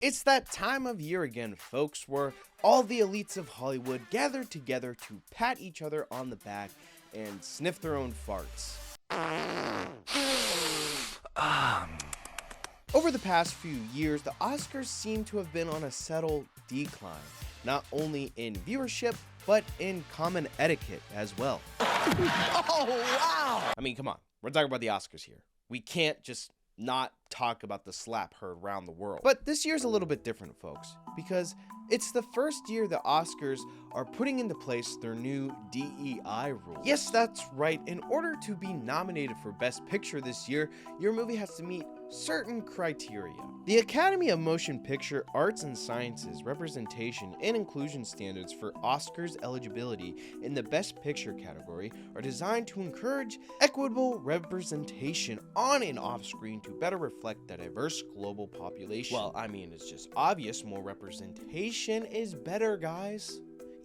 It's that time of year again, folks, where all the elites of Hollywood gather together to pat each other on the back and sniff their own farts. Over the past few years, the Oscars seem to have been on a subtle decline, not only in viewership, but in common etiquette as well. Oh, wow! I mean, come on, we're talking about the Oscars here. We can't just not talk about the slap heard around the world. But this year's a little bit different, folks, because it's the first year the Oscars are putting into place their new DEI rules. Yes, that's right. In order to be nominated for Best Picture this year, your movie has to meet certain criteria. The Academy of Motion Picture Arts and Sciences Representation and Inclusion Standards for Oscars eligibility in the Best Picture category are designed to encourage equitable representation on and off screen to better reflect the diverse global population. Well, I mean, it's just obvious more representation is better, guys.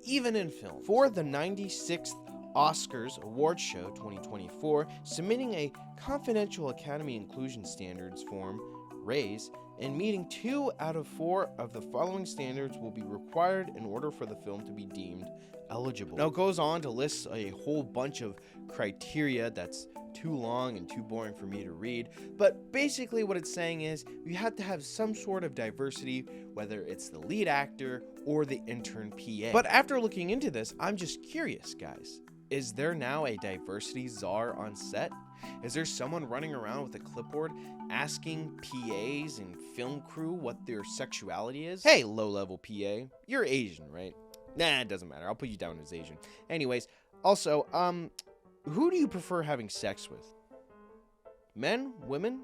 Even in film. For the 96th Oscars Award Show 2024, submitting a confidential Academy Inclusion Standards form, RAISE, and meeting 2 out of 4 of the following standards will be required in order for the film to be deemed eligible. Now it goes on to list a whole bunch of criteria that's too long and too boring for me to read, but basically what it's saying is you have to have some sort of diversity, whether it's the lead actor or the intern PA. But after looking into this, I'm just curious, guys. Is there now a diversity czar on set? Is there someone running around with a clipboard asking PAs and film crew what their sexuality is? Hey, low-level PA, you're Asian, right? Nah, it doesn't matter. I'll put you down as Asian. Anyways, also, who do you prefer having sex with? Men? Women?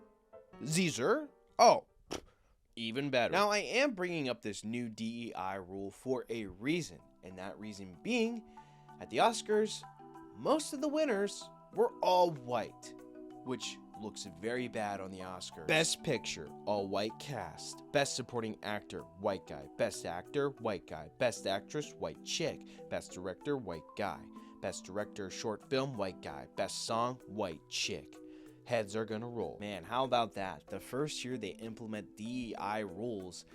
Caesar? Oh, even better. Now, I am bringing up this new DEI rule for a reason, and that reason being, at the Oscars, most of the winners were all white, which looks very bad on the Oscars. Best Picture, all white cast. Best Supporting Actor, white guy. Best Actor, white guy. Best Actress, white chick. Best Director, white guy. Best Director, Short Film, white guy. Best Song, white chick. Heads are gonna roll. Man, how about that? The first year they implement DEI rules,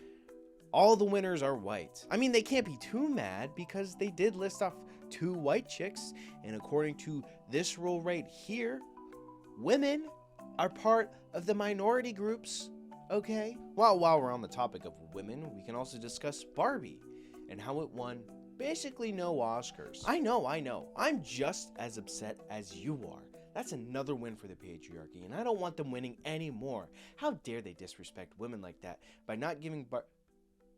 all the winners are white. I mean, they can't be too mad because they did list off 2 white chicks, and according to this rule right here, women are part of the minority groups, okay? Well, while we're on the topic of women, we can also discuss Barbie and how it won basically no Oscars. I know. I'm just as upset as you are. That's another win for the patriarchy, and I don't want them winning anymore. How dare they disrespect women like that by not giving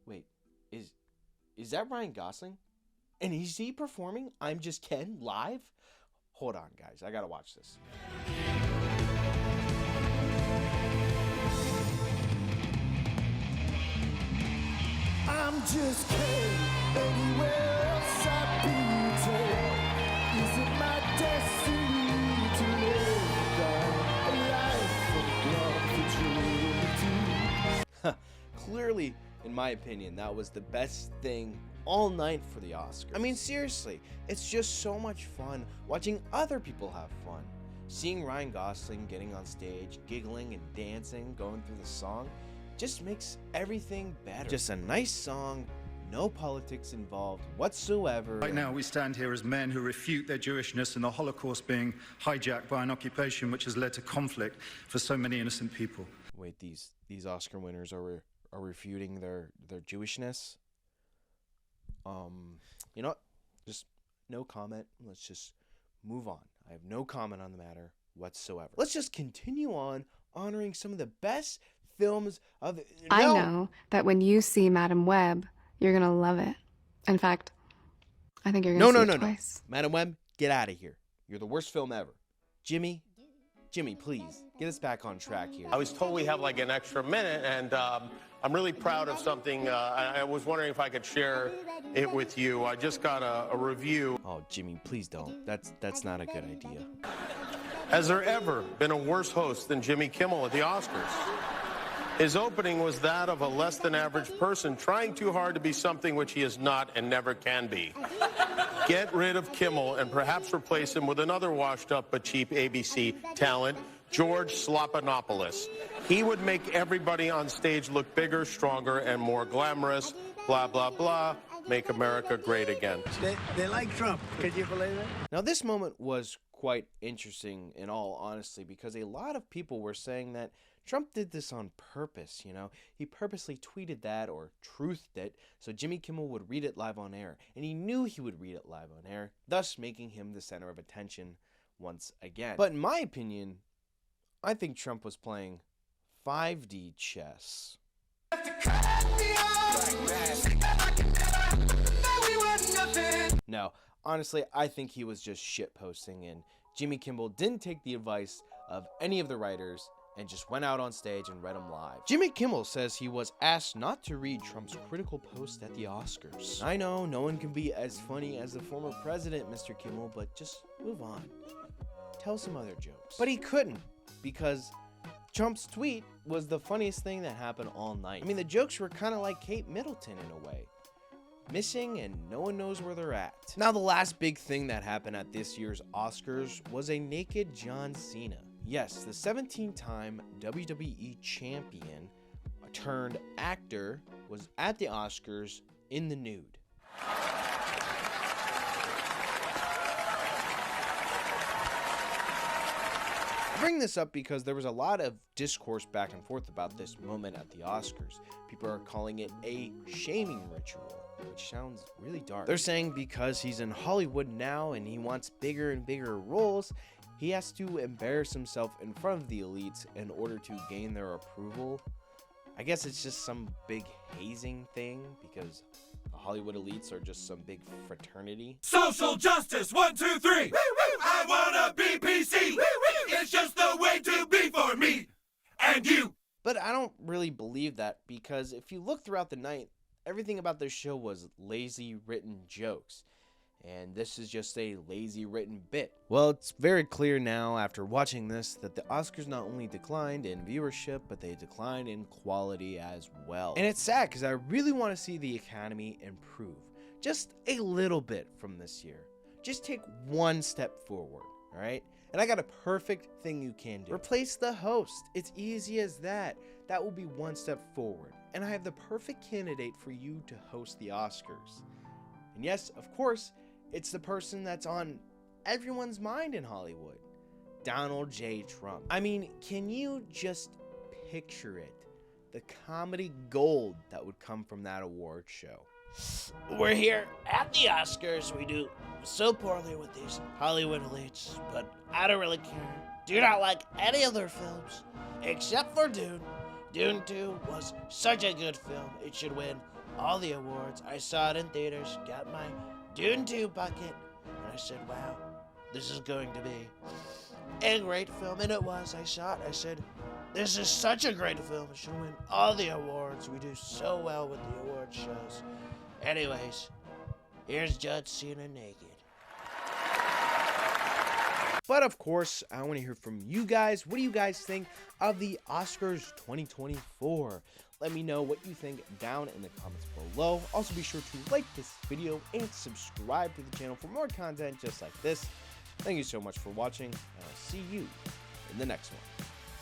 Wait, is that Ryan Gosling? And is he performing I'm Just Ken live? Hold on, guys. I gotta watch this. I'm just Ken. Anywhere else I'd be today. Is it my destiny to live a life of love for Clearly, in my opinion, that was the best thing all night for the Oscars. I mean, seriously, it's just so much fun watching other people have fun. Seeing Ryan Gosling getting on stage, giggling and dancing, going through the song, just makes everything better. Just a nice song, no politics involved whatsoever. Right now, we stand here as men who refute their Jewishness and the Holocaust being hijacked by an occupation which has led to conflict for so many innocent people. Wait, these Oscar winners are refuting their Jewishness? You know what? Just no comment. Let's just move on. I have no comment on the matter whatsoever. Let's just continue on honoring some of the best films of the... I know that when you see Madam Web, you're gonna love it. In fact, I think you're gonna see it twice. No. Madam Web, get out of here. You're the worst film ever. Jimmy, please, get us back on track here. I was told we have like an extra minute, and I'm really proud of something. I was wondering if I could share it with you. I just got a review. Oh, Jimmy, please don't. That's not a good idea. Has there ever been a worse host than Jimmy Kimmel at the Oscars? His opening was that of a less-than-average person trying too hard to be something which he is not and never can be. Get rid of Kimmel and perhaps replace him with another washed-up but cheap ABC talent George Slopanopoulos. He would make everybody on stage look bigger, stronger, and more glamorous. Blah, blah, blah. Make America great again. They like Trump. Could you believe it? Now, this moment was quite interesting in all honesty, because a lot of people were saying that Trump did this on purpose, you know. He purposely tweeted that or truthed it so Jimmy Kimmel would read it live on air, and he knew he would read it live on air, thus making him the center of attention once again. But in my opinion, I think Trump was playing 5D chess. No, honestly, I think he was just shitposting, and Jimmy Kimmel didn't take the advice of any of the writers and just went out on stage and read them live. Jimmy Kimmel says he was asked not to read Trump's critical post at the Oscars. I know, no one can be as funny as the former president, Mr. Kimmel, but just move on. Tell some other jokes. But he couldn't, because Trump's tweet was the funniest thing that happened all night. I mean, the jokes were kind of like Kate Middleton in a way. Missing and no one knows where they're at. Now, the last big thing that happened at this year's Oscars was a naked John Cena. Yes, the 17-time WWE champion turned actor was at the Oscars in the nude. I bring this up because there was a lot of discourse back and forth about this moment at the Oscars. People are calling it a shaming ritual, which sounds really dark. They're saying because he's in Hollywood now and he wants bigger and bigger roles, he has to embarrass himself in front of the elites in order to gain their approval. I guess it's just some big hazing thing, because the Hollywood elites are just some big fraternity. Social justice, 1, 2, 3. I wanna be PC. It's just the way to be for me and you. But I don't really believe that, because if you look throughout the night, everything about this show was lazy written jokes. And this is just a lazy written bit. Well, it's very clear now after watching this that the Oscars not only declined in viewership, but they declined in quality as well. And it's sad, because I really want to see the Academy improve just a little bit from this year. Just take one step forward, all right? And I got a perfect thing you can do. Replace the host. It's easy as that. That will be one step forward. And I have the perfect candidate for you to host the Oscars. And yes, of course, it's the person that's on everyone's mind in Hollywood, Donald J. Trump. I mean, can you just picture it? The comedy gold that would come from that award show. We're here at the Oscars. We do so poorly with these Hollywood elites, but I don't really care. Do not like any other films except for Dune. Dune 2 was such a good film. It should win all the awards. I saw it in theaters, got my Dune 2 bucket, and I said, wow, this is going to be a great film. And it was. I saw it. I said, this is such a great film. It should win all the awards. We do so well with the award shows. Anyways, here's John Cena naked. But of course, I want to hear from you guys. What do you guys think of the Oscars 2024? Let me know what you think down in the comments below. Also, be sure to like this video and subscribe to the channel for more content just like this. Thank you so much for watching, and I'll see you in the next one.